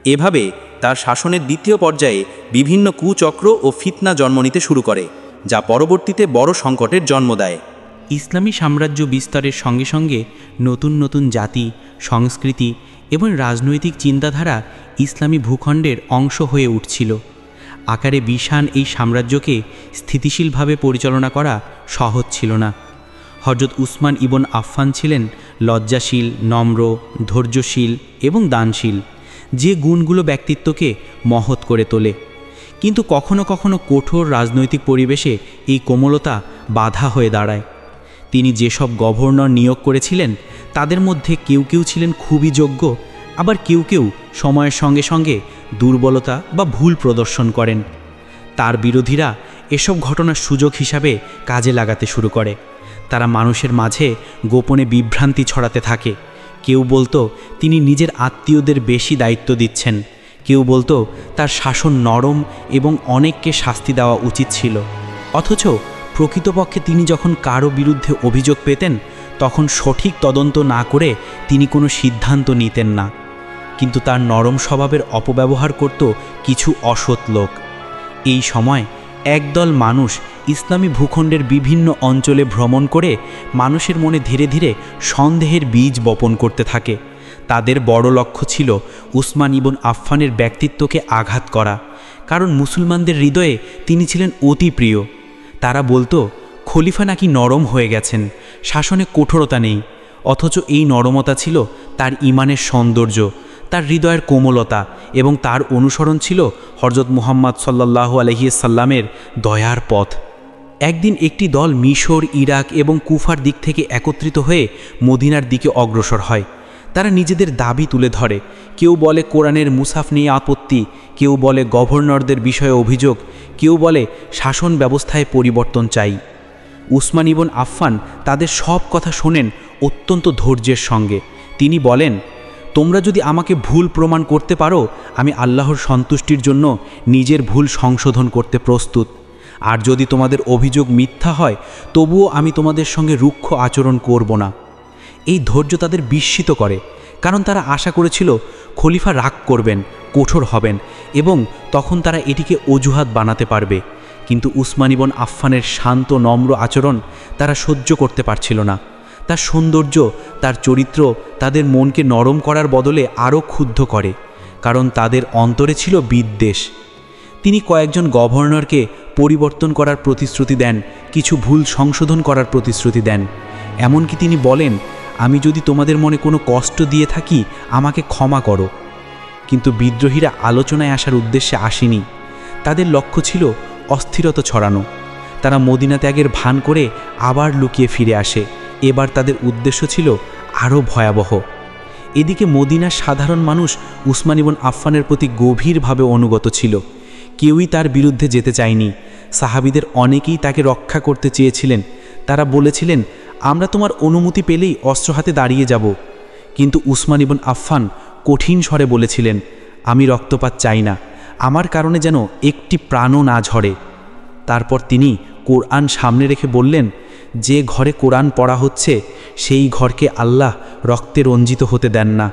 এভাবে তার শাসনের দ্বিতীয় পর্যায়ে বিভিন্ন কুচক্র ও ফিতনা জন্ম নিতে শুরু করে, যা পরবর্তীতে বড় সংকটের জন্ম দেয়। ইসলামী সাম্রাজ্য বিস্তারের সঙ্গে সঙ্গে নতুন নতুন জাতি, সংস্কৃতি এবং রাজনৈতিক চিন্তাধারা ইসলামী ভূখণ্ডের অংশ হয়ে উঠছিল। আকারে বিশাল এই সাম্রাজ্যকে স্থিতিশীলভাবে পরিচালনা করা সহজ ছিল না। হযরত উসমান ইবন আফফান ছিলেন লজ্জাশীল, নম্র, ধৈর্যশীল এবং দানশীল, যে গুণগুলো ব্যক্তিত্বকে মহৎ করে তোলে। কিন্তু কখনো কখনো কঠোর রাজনৈতিক পরিবেশে এই কোমলতা বাধা হয়ে দাঁড়ায়। তিনি যেসব গভর্নর নিয়োগ করেছিলেন, তাদের মধ্যে কেউ কেউ ছিলেন খুবই যোগ্য, আবার কেউ কেউ সময়ের সঙ্গে সঙ্গে দুর্বলতা বা ভুল প্রদর্শন করেন। তার বিরোধীরা এসব ঘটনার সুযোগ হিসাবে কাজে লাগাতে শুরু করে। তারা মানুষের মাঝে গোপনে বিভ্রান্তি ছড়াতে থাকে। কেউ বলতো তিনি নিজের আত্মীয়দের বেশি দায়িত্ব দিচ্ছেন, কেউ বলতো তার শাসন নরম এবং অনেককে শাস্তি দেওয়া উচিত ছিল। অথচ প্রকৃতপক্ষে তিনি যখন কারো বিরুদ্ধে অভিযোগ পেতেন, তখন সঠিক তদন্ত না করে তিনি কোনো সিদ্ধান্ত নিতেন না। কিন্তু তার নরম স্বভাবের অপব্যবহার করত কিছু অসৎ লোক। এই সময় একদল মানুষ ইসলামী ভূখণ্ডের বিভিন্ন অঞ্চলে ভ্রমণ করে মানুষের মনে ধীরে ধীরে সন্দেহের বীজ বপন করতে থাকে। তাদের বড় লক্ষ্য ছিল উসমান ইবন আফফানের ব্যক্তিত্বকে আঘাত করা, কারণ মুসলমানদের হৃদয়ে তিনি ছিলেন অতি প্রিয়। তারা বলতো খলিফা নাকি নরম হয়ে গেছেন, শাসনে কঠোরতা নেই। অথচ এই নরমতা ছিল তার ঈমানের সৌন্দর্য, তার হৃদয়ের কোমলতা, এবং তার অনুসরণ ছিল হযরত মুহাম্মদ সাল্লাল্লাহু আলাইহি সাল্লামের দয়ার পথ। একদিন একটি দল মিশর, ইরাক এবং কুফার দিক থেকে একত্রিত হয়ে মদিনার দিকে অগ্রসর হয়। তারা নিজেদের দাবি তুলে ধরে। কেউ বলে কোরআনের মুসহাফ নিয়ে আপত্তি, কেউ বলে গভর্নরদের বিষয়ে অভিযোগ, কেউ বলে শাসন ব্যবস্থায় পরিবর্তন চাই। উসমান ইবন আফফান তাদের সব কথা শোনেন অত্যন্ত ধৈর্যের সঙ্গে। তিনি বলেন, তোমরা যদি আমাকে ভুল প্রমাণ করতে পারো, আমি আল্লাহর সন্তুষ্টির জন্য নিজের ভুল সংশোধন করতে প্রস্তুত। আর যদি তোমাদের অভিযোগ মিথ্যা হয়, তবুও আমি তোমাদের সঙ্গে রুক্ষ আচরণ করব না। এই ধৈর্য তাদের বিস্মিত করে, কারণ তারা আশা করেছিল খলিফা রাগ করবেন, কঠোর হবেন এবং তখন তারা এটিকে অজুহাত বানাতে পারবে। কিন্তু উসমান ইবন আফফানের শান্ত নম্র আচরণ তারা সহ্য করতে পারছিল না। তার সৌন্দর্য, তার চরিত্র তাদের মনকে নরম করার বদলে আরও ক্ষুব্ধ করে, কারণ তাদের অন্তরে ছিল বিদ্বেষ। তিনি কয়েকজন গভর্নরকে পরিবর্তন করার প্রতিশ্রুতি দেন, কিছু ভুল সংশোধন করার প্রতিশ্রুতি দেন। এমনকি তিনি বলেন, আমি যদি তোমাদের মনে কোনো কষ্ট দিয়ে থাকি আমাকে ক্ষমা করো। কিন্তু বিদ্রোহীরা আলোচনায় আসার উদ্দেশ্যে আসেনি। তাদের লক্ষ্য ছিল অস্থিরতা ছড়ানো। তারা মদিনা ত্যাগের ভান করে আবার লুকিয়ে ফিরে আসে। এবার তাদের উদ্দেশ্য ছিল আরও ভয়াবহ। এদিকে মদিনার সাধারণ মানুষ উসমান ইবন আফফানের প্রতি গভীরভাবে অনুগত ছিল। কেউই তার বিরুদ্ধে যেতে চায়নি। সাহাবীদের অনেকেই তাকে রক্ষা করতে চেয়েছিলেন। তারা বলেছিলেন, আমরা তোমার অনুমতি পেলেই অস্ত্র হাতে দাঁড়িয়ে যাব। কিন্তু উসমান ইবন আফফান কঠিন স্বরে বলেছিলেন, আমি রক্তপাত চাই না, আমার কারণে যেন একটি প্রাণও না ঝরে। তারপর তিনি কোরআন সামনে রেখে বললেন, যে ঘরে কোরআন পড়া হচ্ছে সেই ঘরকে আল্লাহ রক্তে রঞ্জিত হতে দেন না।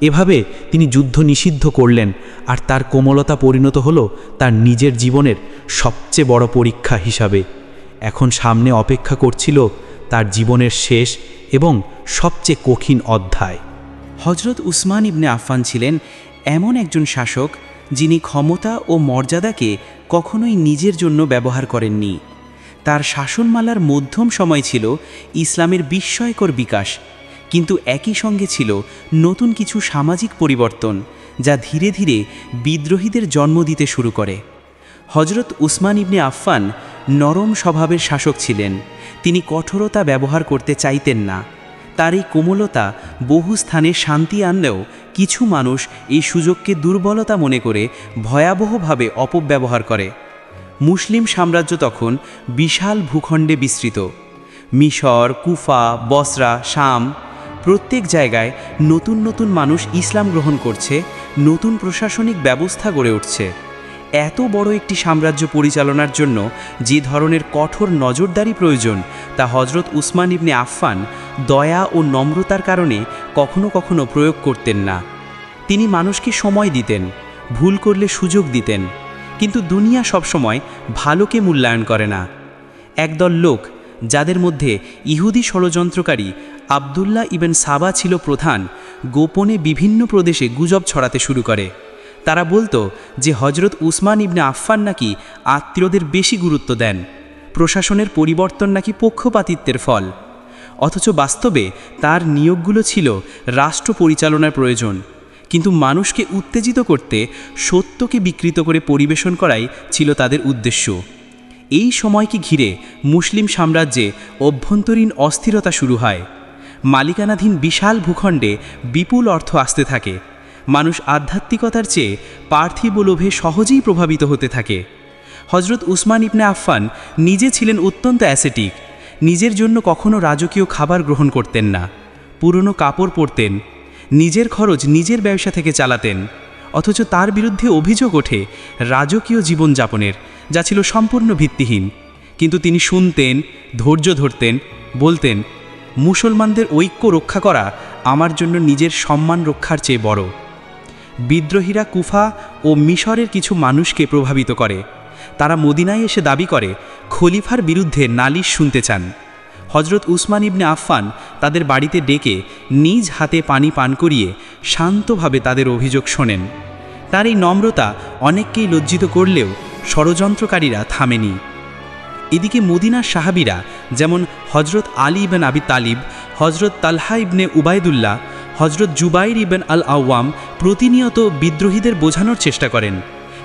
এভাবে তিনি যুদ্ধ নিষিদ্ধ করলেন, আর তার কোমলতা পরিণত হলো তার নিজের জীবনের সবচেয়ে বড় পরীক্ষা হিসাবে। এখন সামনে অপেক্ষা করছিল তার জীবনের শেষ এবং সবচেয়ে কঠিন অধ্যায়। হজরত উসমান ইবনে আফফান ছিলেন এমন একজন শাসক যিনি ক্ষমতা ও মর্যাদাকে কখনোই নিজের জন্য ব্যবহার করেননি। তার শাসনমালার মধ্যম সময় ছিল ইসলামের বিস্ময়কর বিকাশ, কিন্তু একই সঙ্গে ছিল নতুন কিছু সামাজিক পরিবর্তন যা ধীরে ধীরে বিদ্রোহীদের জন্ম দিতে শুরু করে। হজরত উসমান ইবনে আফফান নরম স্বভাবের শাসক ছিলেন। তিনি কঠোরতা ব্যবহার করতে চাইতেন না। তার এই কোমলতা বহু স্থানে শান্তি আনলেও কিছু মানুষ এই সুযোগকে দুর্বলতা মনে করে ভয়াবহভাবে অপব্যবহার করে। মুসলিম সাম্রাজ্য তখন বিশাল ভূখণ্ডে বিস্তৃত। মিশর, কুফা, বসরা, শাম প্রত্যেক জায়গায় নতুন নতুন মানুষ ইসলাম গ্রহণ করছে, নতুন প্রশাসনিক ব্যবস্থা গড়ে উঠছে। এত বড় একটি সাম্রাজ্য পরিচালনার জন্য যে ধরনের কঠোর নজরদারি প্রয়োজন তা হজরত উসমান ইবনে আফফান দয়া ও নম্রতার কারণে কখনো কখনো প্রয়োগ করতেন না। তিনি মানুষকে সময় দিতেন, ভুল করলে সুযোগ দিতেন, কিন্তু দুনিয়া সবসময় ভালোকে মূল্যায়ন করে না। একদল লোক, যাদের মধ্যে ইহুদি ষড়যন্ত্রকারী আবদুল্লাহ ইবেন সাবা ছিল প্রধান, গোপনে বিভিন্ন প্রদেশে গুজব ছড়াতে শুরু করে। তারা বলতো যে হজরত উসমান ইবনে আফফান নাকি আত্মীয়দের বেশি গুরুত্ব দেন, প্রশাসনের পরিবর্তন নাকি পক্ষপাতিত্বের ফল। অথচ বাস্তবে তার নিয়োগগুলো ছিল রাষ্ট্র পরিচালনার প্রয়োজন, কিন্তু মানুষকে উত্তেজিত করতে সত্যকে বিকৃত করে পরিবেশন করাই ছিল তাদের উদ্দেশ্য। এই সময়কে ঘিরে মুসলিম সাম্রাজ্যে অভ্যন্তরীণ অস্থিরতা শুরু হয়। মালিকানাধীন বিশাল ভূখণ্ডে বিপুল অর্থ আসতে থাকে। মানুষ আধ্যাত্মিকতার চেয়ে পার্থিব লোভে সহজেই প্রভাবিত হতে থাকে। হজরত উসমান ইবনে আফফান নিজে ছিলেন অত্যন্ত অ্যাসেটিক। নিজের জন্য কখনো রাজকীয় খাবার গ্রহণ করতেন না, পুরনো কাপড় পরতেন, নিজের খরচ নিজের ব্যবসা থেকে চালাতেন। অথচ তার বিরুদ্ধে অভিযোগ ওঠে রাজকীয় জীবনযাপনের, যা ছিল সম্পূর্ণ ভিত্তিহীন। কিন্তু তিনি শুনতেন, ধৈর্য ধরতেন, বলতেন, মুসলমানদের ঐক্য রক্ষা করা আমার জন্য নিজের সম্মান রক্ষার চেয়ে বড়। বিদ্রোহীরা কুফা ও মিশরের কিছু মানুষকে প্রভাবিত করে। তারা মদিনায় এসে দাবি করে খলিফার বিরুদ্ধে নালিশ শুনতে চান। হজরত উসমান ইবনে আফফান তাদের বাড়িতে ডেকে নিজ হাতে পানি পান করিয়ে শান্তভাবে তাদের অভিযোগ শোনেন। তার এই নম্রতা অনেককেই লজ্জিত করলেও ষড়যন্ত্রকারীরা থামেনি। এদিকে মদিনার সাহাবীরা যেমন হজরত আলী ইবনে আবি তালিব, হজরত তালহা ইবনে উবায়দুল্লাহ, হজরত জুবাইর ইবনে আল আওয়াম প্রতিনিয়ত বিদ্রোহীদের বোঝানোর চেষ্টা করেন,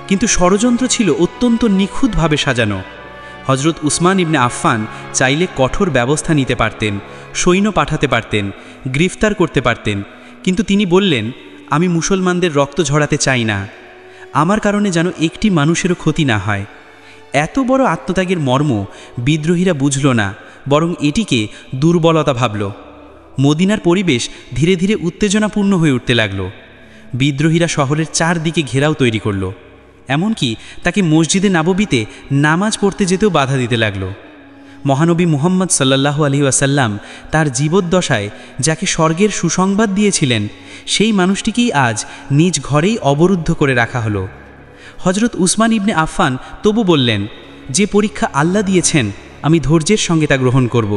কিন্তু ষড়যন্ত্র ছিল অত্যন্ত নিখুঁতভাবে সাজানো। হজরত উসমান ইবনে আফফান চাইলে কঠোর ব্যবস্থা নিতে পারতেন, সৈন্য পাঠাতে পারতেন, গ্রেফতার করতে পারতেন, কিন্তু তিনি বললেন, আমি মুসলমানদের রক্ত ঝরাতে চাই না, আমার কারণে যেন একটি মানুষেরও ক্ষতি না হয়। এত বড় আত্মত্যাগের মর্ম বিদ্রোহীরা বুঝল না, বরং এটিকে দুর্বলতা ভাবল। মদিনার পরিবেশ ধীরে ধীরে উত্তেজনাপূর্ণ হয়ে উঠতে লাগল। বিদ্রোহীরা শহরের চারদিকে ঘেরাও তৈরি করল, এমনকি তাকে মসজিদে নাববীতে নামাজ পড়তে যেতেও বাধা দিতে লাগল। মহানবী মুহাম্মদ সাল্লাল্লাহু আলাইহি ওয়াসাল্লাম তার জীবদ্দশায় যাকে স্বর্গের সুসংবাদ দিয়েছিলেন, সেই মানুষটিকেই আজ নিজ ঘরেই অবরুদ্ধ করে রাখা হলো। হজরত উসমান ইবনে আফফান তবু বললেন, যে পরীক্ষা আল্লাহ দিয়েছেন আমি ধৈর্যের সঙ্গে তা গ্রহণ করব।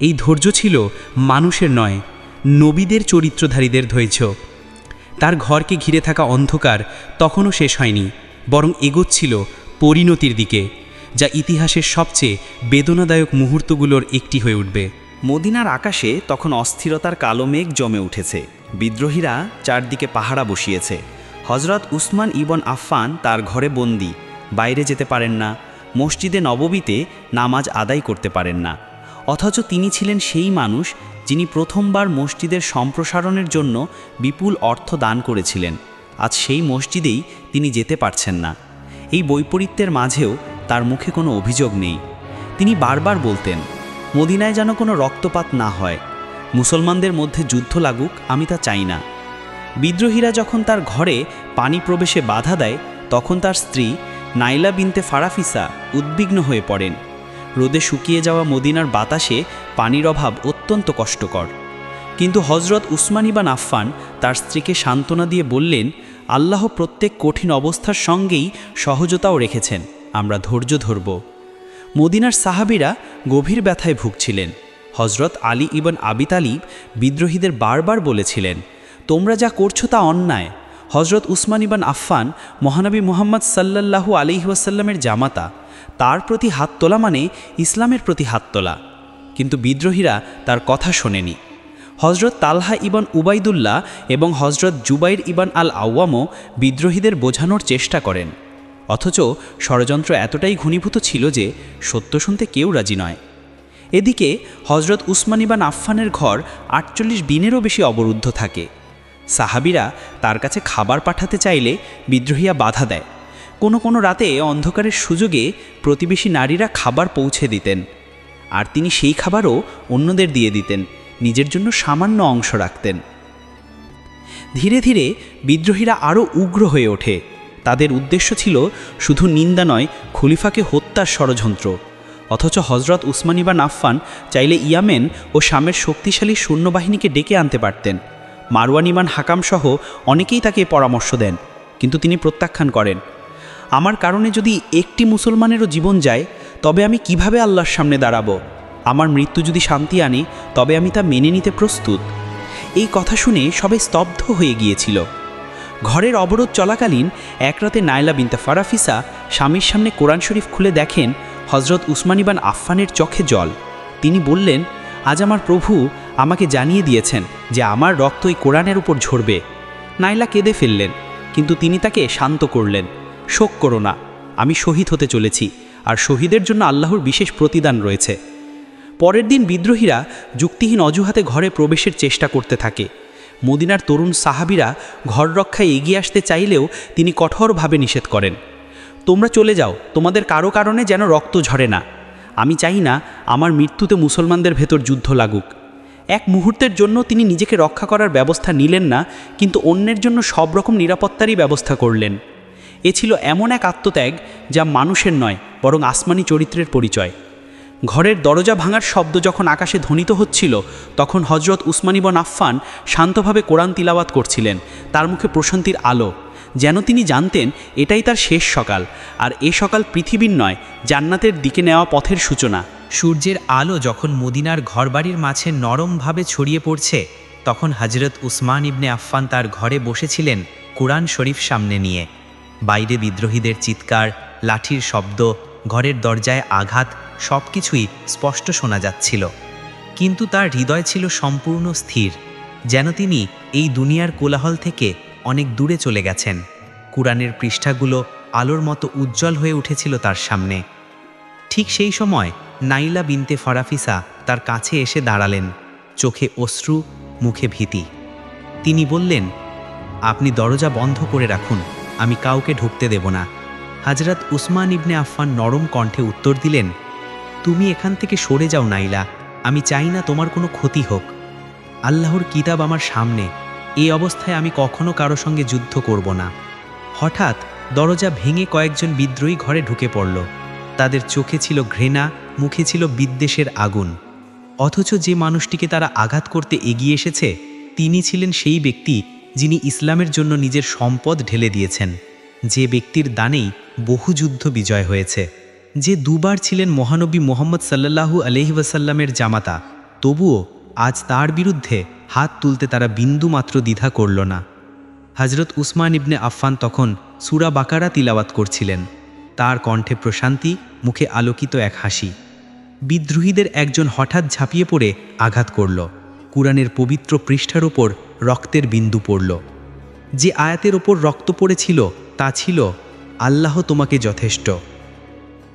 এই ধৈর্য ছিল মানুষের নয়, নবীদের চরিত্রধারীদের ধৈর্য। তার ঘরকে ঘিরে থাকা অন্ধকার তখনও শেষ হয়নি, বরং এগোচ্ছিল পরিণতির দিকে, যা ইতিহাসের সবচেয়ে বেদনাদায়ক মুহূর্তগুলোর একটি হয়ে উঠবে। মদিনার আকাশে তখন অস্থিরতার কালো মেঘ জমে উঠেছে। বিদ্রোহীরা চারদিকে পাহারা বসিয়েছে। হজরত উসমান ইবন আফফান তার ঘরে বন্দী, বাইরে যেতে পারেন না, মসজিদে নববীতে নামাজ আদায় করতে পারেন না। অথচ তিনি ছিলেন সেই মানুষ যিনি প্রথমবার মসজিদের সম্প্রসারণের জন্য বিপুল অর্থ দান করেছিলেন। আজ সেই মসজিদেই তিনি যেতে পারছেন না। এই বৈপরীত্যের মাঝেও তার মুখে কোনো অভিযোগ নেই। তিনি বারবার বলতেন, মদিনায় যেন কোনো রক্তপাত না হয়, মুসলমানদের মধ্যে যুদ্ধ লাগুক, আমি তা চাই না। বিদ্রোহীরা যখন তার ঘরে পানি প্রবেশে বাধা দেয়, তখন তার স্ত্রী নাইলা বিনতে ফারাফিসা উদ্বিগ্ন হয়ে পড়েন। রোদে শুকিয়ে যাওয়া মদিনার বাতাসে পানির অভাব অত্যন্ত কষ্টকর। কিন্তু হজরত উসমান ইবন আফফান তার স্ত্রীকে সান্ত্বনা দিয়ে বললেন, আল্লাহ প্রত্যেক কঠিন অবস্থার সঙ্গেই সহজতাও রেখেছেন, আমরা ধৈর্য ধরব। মদিনার সাহাবীরা গভীর ব্যথায় ভুগছিলেন। হজরত আলী ইবন আবি তালিব বিদ্রোহীদের বারবার বলেছিলেন, তোমরা যা করছো তা অন্যায়। হজরত উসমান ইবন আফফান মহানবী মুহাম্মদ সাল্লাল্লাহু আলাইহি ওয়াসাল্লামের জামাতা, তার প্রতি হাত তোলা মানে ইসলামের প্রতি হাত তোলা। কিন্তু বিদ্রোহীরা তার কথা শোনেনি। হজরত তালহা ইবন উবাইদুল্লাহ এবং হজরত জুবাইর ইবন আল আওয়ামও বিদ্রোহীদের বোঝানোর চেষ্টা করেন। অথচ ষড়যন্ত্র এতটাই ঘনীভূত ছিল যে সত্য শুনতে কেউ রাজি নয়। এদিকে হজরত উসমান ইবন আফফানের ঘর ৪৮ দিনেরও বেশি অবরুদ্ধ থাকে। সাহাবীরা তার কাছে খাবার পাঠাতে চাইলে বিদ্রোহীরা বাধা দেয়। কোনো কোনো রাতে অন্ধকারের সুযোগে প্রতিবেশী নারীরা খাবার পৌঁছে দিতেন, আর তিনি সেই খাবারও অন্যদের দিয়ে দিতেন, নিজের জন্য সামান্য অংশ রাখতেন। ধীরে ধীরে বিদ্রোহীরা আরও উগ্র হয়ে ওঠে। তাদের উদ্দেশ্য ছিল শুধু নিন্দা নয়, খলিফাকে হত্যার ষড়যন্ত্র। অথচ হজরত উসমান ইবন আফফান চাইলে ইয়ামেন ও শামের শক্তিশালী সৈন্যবাহিনীকে ডেকে আনতে পারতেন। মারওয়ান ইবন হাকাম সহ অনেকেই তাকে পরামর্শ দেন, কিন্তু তিনি প্রত্যাখ্যান করেন। আমার কারণে যদি একটি মুসলমানেরও জীবন যায়, তবে আমি কিভাবে আল্লাহর সামনে দাঁড়াবো? আমার মৃত্যু যদি শান্তি আনে, তবে আমি তা মেনে নিতে প্রস্তুত। এই কথা শুনে সবাই স্তব্ধ হয়ে গিয়েছিল। ঘরের অবরোধ চলাকালীন এক রাতে নাইলা বিনতে ফারাফিসা স্বামীর সামনে কোরআন শরীফ খুলে দেখেন হজরত উসমান ইবন আফফানের চোখে জল। তিনি বললেন, আজ আমার প্রভু আমাকে জানিয়ে দিয়েছেন যে আমার রক্তই কোরআনের উপর ঝরবে। নাইলা কেঁদে ফেললেন, কিন্তু তিনি তাকে শান্ত করলেন। শোক করো না, আমি শহীদ হতে চলেছি, আর শহীদের জন্য আল্লাহর বিশেষ প্রতিদান রয়েছে। পরের দিন বিদ্রোহীরা যুক্তিহীন অজুহাতে ঘরে প্রবেশের চেষ্টা করতে থাকে। মদিনার তরুণ সাহাবীরা ঘর রক্ষায় এগিয়ে আসতে চাইলেও তিনি কঠোরভাবে নিষেধ করেন। তোমরা চলে যাও, তোমাদের কারো কারণে যেন রক্ত ঝরে না। আমি চাই না আমার মৃত্যুতে মুসলমানদের ভেতর যুদ্ধ লাগুক। এক মুহূর্তের জন্য তিনি নিজেকে রক্ষা করার ব্যবস্থা নিলেন না, কিন্তু অন্যের জন্য সব রকম নিরাপত্তারই ব্যবস্থা করলেন। এ ছিল এমন এক আত্মত্যাগ যা মানুষের নয়, বরং আসমানি চরিত্রের পরিচয়। ঘরের দরজা ভাঙার শব্দ যখন আকাশে ধ্বনিত হচ্ছিল, তখন হজরত উসমান ইবন আফফান শান্তভাবে কোরআন তিলাওয়াত করছিলেন, তার মুখে প্রশান্তির আলো। যেন তিনি জানতেন এটাই তার শেষ সকাল, আর এ সকাল পৃথিবীর নয়, জান্নাতের দিকে নেওয়া পথের সূচনা। সূর্যের আলো যখন মদিনার ঘরবাড়ির মাঝে নরমভাবে ছড়িয়ে পড়ছে, তখন হজরত উসমান ইবনে আফফান তার ঘরে বসেছিলেন কোরআন শরীফ সামনে নিয়ে। বাইরে বিদ্রোহীদের চিৎকার, লাঠির শব্দ, ঘরের দরজায় আঘাত সব কিছুই স্পষ্ট শোনা যাচ্ছিল। কিন্তু তার হৃদয় ছিল সম্পূর্ণ স্থির, যেন তিনি এই দুনিয়ার কোলাহল থেকে অনেক দূরে চলে গেছেন। কুরআনের পৃষ্ঠাগুলো আলোর মতো উজ্জ্বল হয়ে উঠেছিল তার সামনে। ঠিক সেই সময় নাইলা বিনতে ফারাফিসা তার কাছে এসে দাঁড়ালেন, চোখে অশ্রু, মুখে ভীতি। তিনি বললেন, আপনি দরজা বন্ধ করে রাখুন, আমি কাউকে ঢুকতে দেব না। হজরত উসমান ইবনে আফফান নরম কণ্ঠে উত্তর দিলেন, তুমি এখান থেকে সরে যাও নাইলা, আমি চাই না তোমার কোনো ক্ষতি হোক। আল্লাহর কিতাব আমার সামনে, এই অবস্থায় আমি কখনো কারো সঙ্গে যুদ্ধ করব না। হঠাৎ দরজা ভেঙে কয়েকজন বিদ্রোহী ঘরে ঢুকে পড়ল। তাদের চোখে ছিল ঘৃণা, মুখে ছিল বিদ্বেষের আগুন। অথচ যে মানুষটিকে তারা আঘাত করতে এগিয়ে এসেছে, তিনি ছিলেন সেই ব্যক্তি যিনি ইসলামের জন্য নিজের সম্পদ ঢেলে দিয়েছেন, যে ব্যক্তির দানেই বহু যুদ্ধ বিজয় হয়েছে, যে দুবার ছিলেন মহানবী মুহাম্মদ সাল্লাল্লাহু আলাইহি ওয়াসাল্লামের জামাতা। তবুও আজ তার বিরুদ্ধে হাত তুলতে তারা বিন্দুমাত্র দ্বিধা করল না। হজরত উসমান ইবনে আফফান তখন সূরা বাকারা তিলাওয়াত করছিলেন। তার কণ্ঠে প্রশান্তি, মুখে আলোকিত এক হাসি। বিদ্রোহীদের একজন হঠাৎ ঝাঁপিয়ে পড়ে আঘাত করল। কুরআনের পবিত্র পৃষ্ঠার ওপর রক্তের বিন্দু পড়ল। যে আয়াতের ওপর রক্ত পড়েছিল তা ছিল, আল্লাহ তোমাকে যথেষ্ট।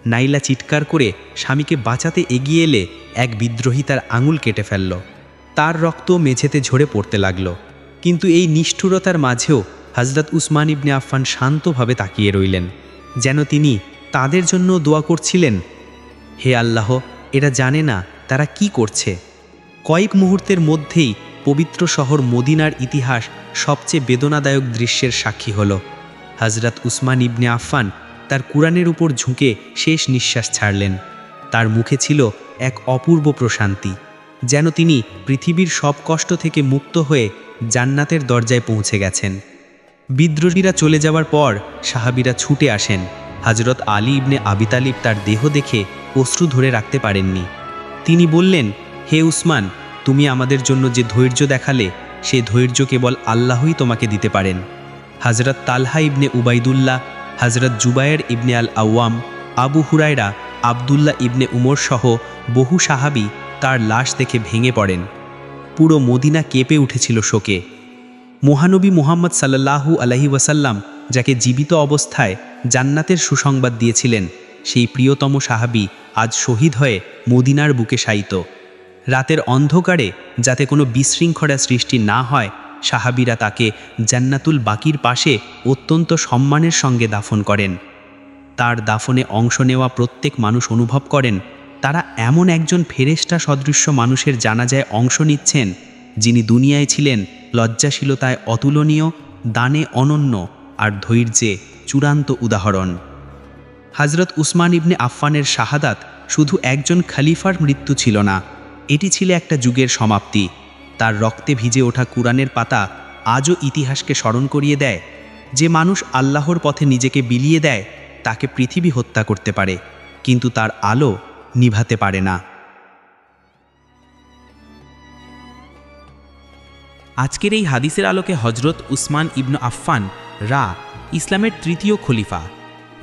নাইলা চিৎকার করে স্বামীকে বাঁচাতে এগিয়ে এলে এক বিদ্রোহী তার আঙুল কেটে ফেলল। তার রক্ত মেঝেতে ঝরে পড়তে লাগল। কিন্তু এই নিষ্ঠুরতার মাঝেও হযরত উসমান ইবনে আফফান শান্তভাবে তাকিয়ে রইলেন, যেন তিনি তাদের জন্য দোয়া করছিলেন, হে আল্লাহ, এরা জানে না তারা কি করছে। কয়েক মুহূর্তের মধ্যেই পবিত্র শহর মদিনার ইতিহাস সবচেয়ে বেদনাদায়ক দৃশ্যের সাক্ষী হল। হযরত উসমান ইবনে আফফান তার কুরআনের উপর ঝুঁকে শেষ নিঃশ্বাস ছাড়লেন। তার মুখে ছিল এক অপূর্ব প্রশান্তি, যেন তিনি পৃথিবীর সব কষ্ট থেকে মুক্ত হয়ে জান্নাতের দরজায় পৌঁছে গেছেন। বিদ্রোহীরা চলে যাওয়ার পর সাহাবীরা ছুটে আসেন। হযরত আলী ইবনে আবি তালিব তার দেহ দেখে অশ্রু ধরে রাখতে পারেননি। তিনি বললেন, হে উসমান, তুমি আমাদের জন্য যে ধৈর্য দেখালে, সে ধৈর্য কেবল আল্লাহই তোমাকে দিতে পারেন। হযরত তালহা ইবনে উবাইদুল্লাহ, হযরত জুবায়ের ইবনে আল আওয়াম, আবু হুরায়রা, আবদুল্লাহ ইবনে উমর সহ বহু সাহাবী তার লাশ দেখে ভেঙে পড়েন। পুরো মদিনা কেঁপে উঠেছিল শোকে। মহানবী মুহাম্মদ সাল্লাল্লাহু আলাইহি ওয়াসাল্লাম যাকে জীবিত অবস্থায় জান্নাতের সুসংবাদ দিয়েছিলেন, সেই প্রিয়তম সাহাবী আজ শহীদ হয়ে মদিনার বুকে শায়িত। রাতের অন্ধকারে যাতে কোনো বিশৃঙ্খলা সৃষ্টি না হয়, সাহাবীরা তাকে জান্নাতুল বাকির পাশে অত্যন্ত সম্মানের সঙ্গে দাফন করেন। তার দাফনে অংশ নেওয়া প্রত্যেক মানুষ অনুভব করেন তারা এমন একজন ফেরেশতা সদৃশ্য মানুষের জানাজায় অংশ নিচ্ছেন, যিনি দুনিয়ায় ছিলেন লজ্জাশীলতায় অতুলনীয়, দানে অনন্য আর ধৈর্যে চূড়ান্ত উদাহরণ। হযরত উসমান ইবনে আফফানের শাহাদাত শুধু একজন খলিফার মৃত্যু ছিল না, এটি ছিল একটা যুগের সমাপ্তি। তার রক্তে ভিজে ওঠা কুরআনের পাতা আজও ইতিহাসকে স্মরণ করিয়ে দেয়, যে মানুষ আল্লাহর পথে নিজেকে বিলিয়ে দেয় তাকে পৃথিবী হত্যা করতে পারে, কিন্তু তার আলো নিভাতে পারে না। আজকের এই হাদিসের আলোকে হযরত উসমান ইবনে আফফান ইসলামের তৃতীয় খলিফা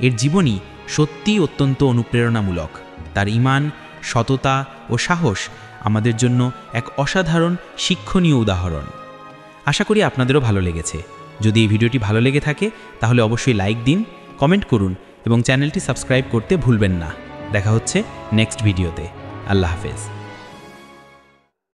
এর জীবনী সত্যিই অত্যন্ত অনুপ্রেরণামূলক। তার ঈমান, সততা ও সাহস আমাদের জন্য এক অসাধারণ শিক্ষণীয় উদাহরণ। আশা করি আপনাদেরও ভালো লেগেছে। যদি এই ভিডিওটি ভালো লেগে থাকে তাহলে অবশ্যই লাইক দিন, কমেন্ট করুন এবং চ্যানেলটি সাবস্ক্রাইব করতে ভুলবেন না। দেখা হচ্ছে নেক্সট ভিডিওতে। আল্লাহ হাফেজ।